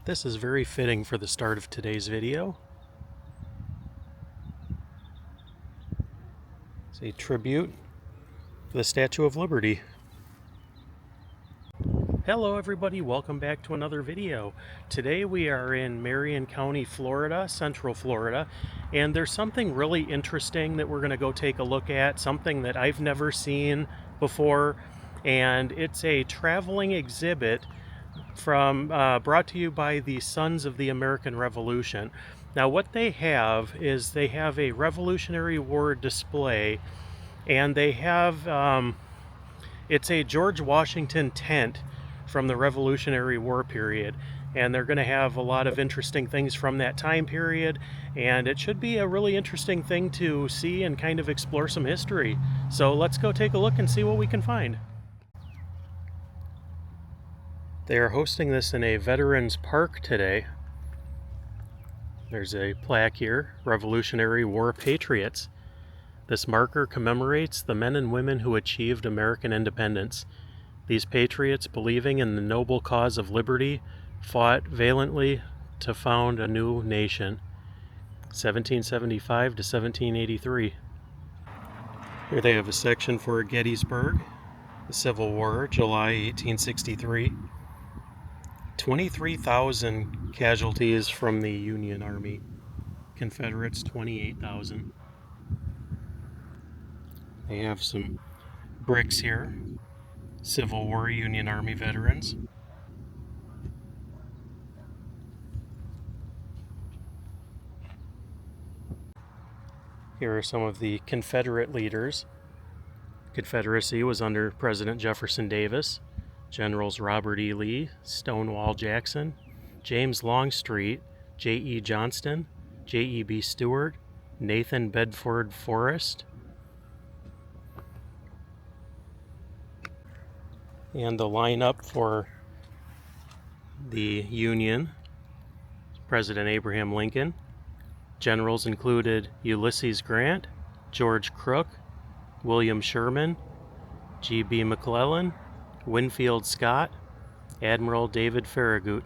This is very fitting for the start of today's video. It's a tribute for the Statue of Liberty. Hello everybody, welcome back to another video. Today we are in Marion County, Florida, Central Florida, and there's something really interesting that we're going to go take a look at, something that I've never seen before, and it's a traveling exhibit from brought to you by the Sons of the American Revolution. Now what they have is they have a Revolutionary War display, and they have it's a George Washington tent from the Revolutionary War period, and they're going to have a lot of interesting things from that time period, and it should be a really interesting thing to see and kind of explore some history. So let's go take a look and see what we can find. They are hosting this in a Veterans Park today. There's a plaque here, Revolutionary War Patriots. This marker commemorates the men and women who achieved American independence. These patriots, believing in the noble cause of liberty, fought valiantly to found a new nation. 1775 to 1783. Here they have a section for Gettysburg, the Civil War, July 1863. 23,000 casualties from the Union Army. Confederates, 28,000. They have some bricks here. Civil War Union Army veterans. Here are some of the Confederate leaders. Confederacy was under President Jefferson Davis, Generals Robert E. Lee, Stonewall Jackson, James Longstreet, J.E. Johnston, J.E.B. Stuart, Nathan Bedford Forrest, and the lineup for the Union: President Abraham Lincoln. Generals included Ulysses Grant, George Crook, William Sherman, G.B. McClellan, Winfield Scott, Admiral David Farragut.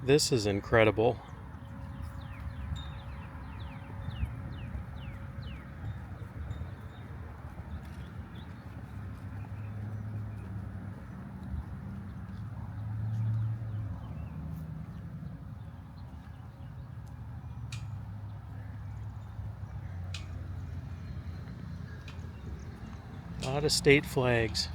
This is incredible. A lot of state flags.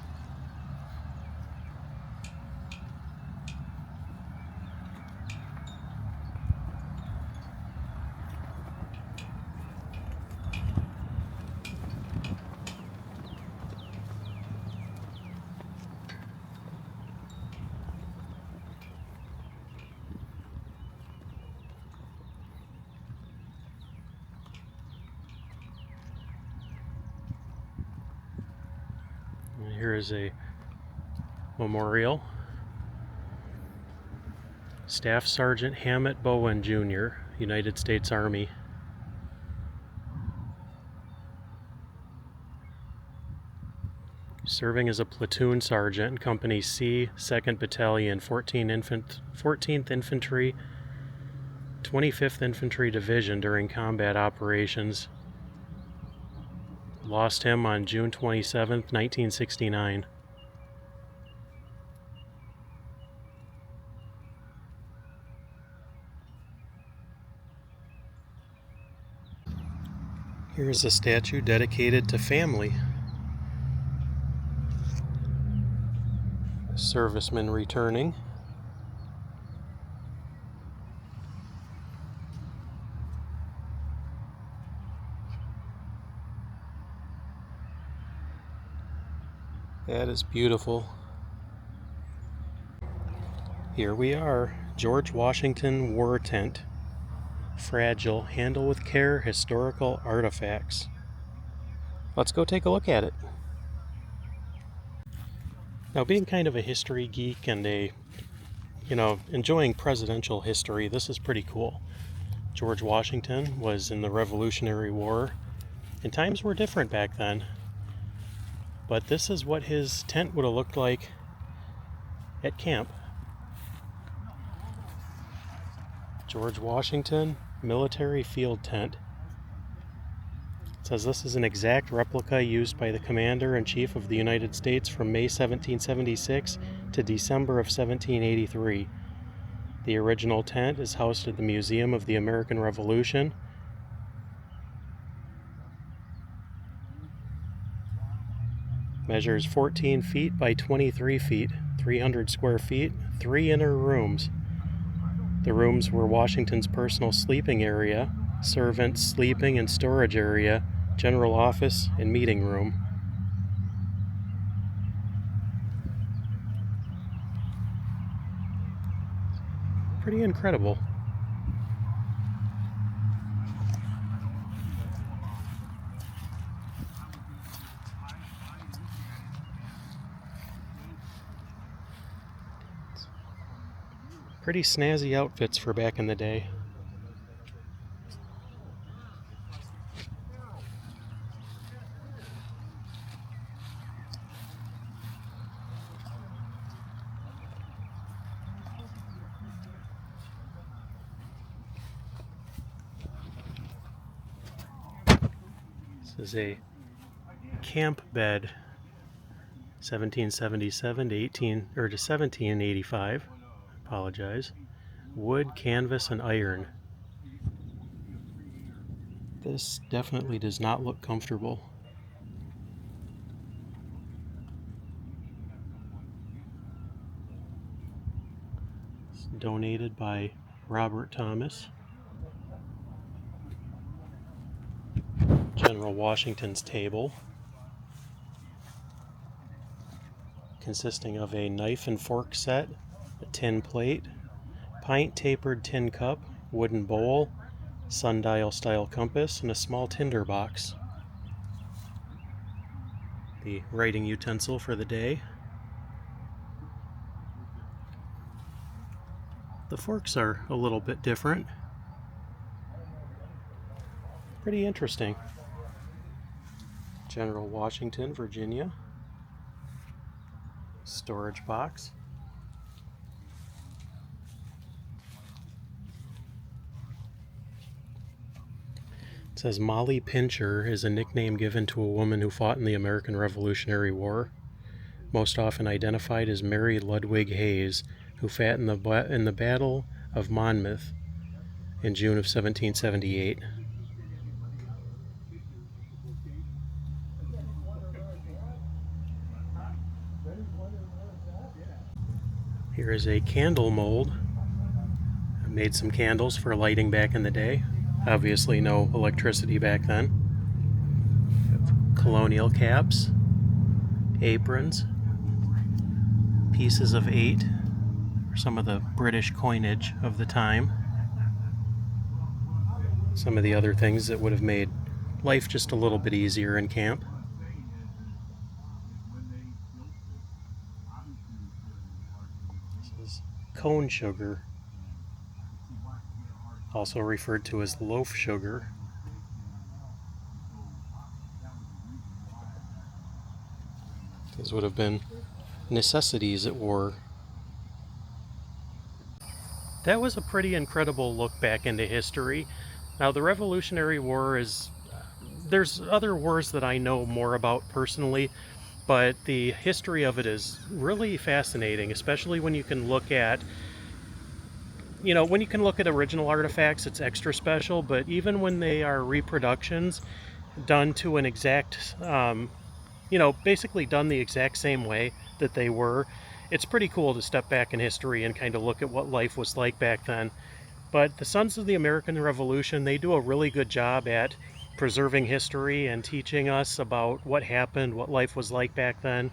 Here is a memorial. Staff Sergeant Hammett Bowen Jr., United States Army. Serving as a platoon sergeant, Company C, 2nd Battalion, 14th Infantry, 25th Infantry Division during combat operations. Lost him on June 27th, 1969. Here's a statue dedicated to family. A serviceman returning. That is beautiful. Here we are, George Washington War Tent. Fragile, handle with care, historical artifacts. Let's go take a look at it. Now, being kind of a history geek and enjoying presidential history, this is pretty cool. George Washington was in the Revolutionary War, and times were different back then. but this is what his tent would have looked like at camp. George Washington Military Field Tent. It says this is an exact replica used by the Commander-in-Chief of the United States from May 1776 to December of 1783. The original tent is housed at the Museum of the American Revolution. Measures 14 feet by 23 feet, 300 square feet, 3 inner rooms. The rooms were Washington's personal sleeping area, servants' sleeping and storage area, general office, and meeting room. Pretty incredible. Pretty snazzy outfits for back in the day. This is a camp bed, 1777 to 1785. Apologize. Wood, canvas, and iron. This definitely does not look comfortable. It's donated by Robert Thomas. General Washington's table, consisting of a knife and fork set, a tin plate, pint tapered tin cup, wooden bowl, sundial style compass, and a small tinder box. The writing utensil for the day. The forks are a little bit different. Pretty interesting. General Washington, Virginia. Storage box. It says Molly Pincher is a nickname given to a woman who fought in the American Revolutionary War, most often identified as Mary Ludwig Hayes, who fought in the Battle of Monmouth in June of 1778. Here is a candle mold. I made some candles for lighting back in the day. Obviously no electricity back then. Colonial caps, aprons, pieces of 8, or some of the British coinage of the time. Some of the other things that would have made life just a little bit easier in camp. This is cone sugar, also referred to as loaf sugar. These would have been necessities at war. That was a pretty incredible look back into history. Now, the Revolutionary War is... there's other wars that I know more about personally, but the history of it is really fascinating, especially when you can look at when you can look at original artifacts, it's extra special, but even when they are reproductions done to an exact, basically done the exact same way that they were, it's pretty cool to step back in history and kind of look at what life was like back then. But the Sons of the American Revolution, they do a really good job at preserving history and teaching us about what happened, what life was like back then.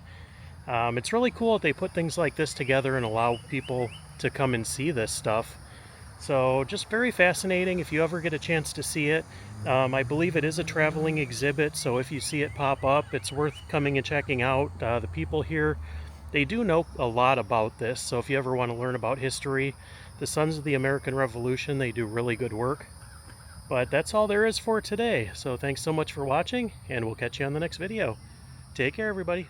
It's really cool that they put things like this together and allow people to come and see this stuff. So just very fascinating if you ever get a chance to see it. I believe it is a traveling exhibit, so if you see it pop up, it's worth coming and checking out. The people here, they do know a lot about this, so if you ever want to learn about history, the Sons of the American Revolution, they do really good work. But that's all there is for today, so thanks so much for watching, and we'll catch you on the next video. Take care, everybody.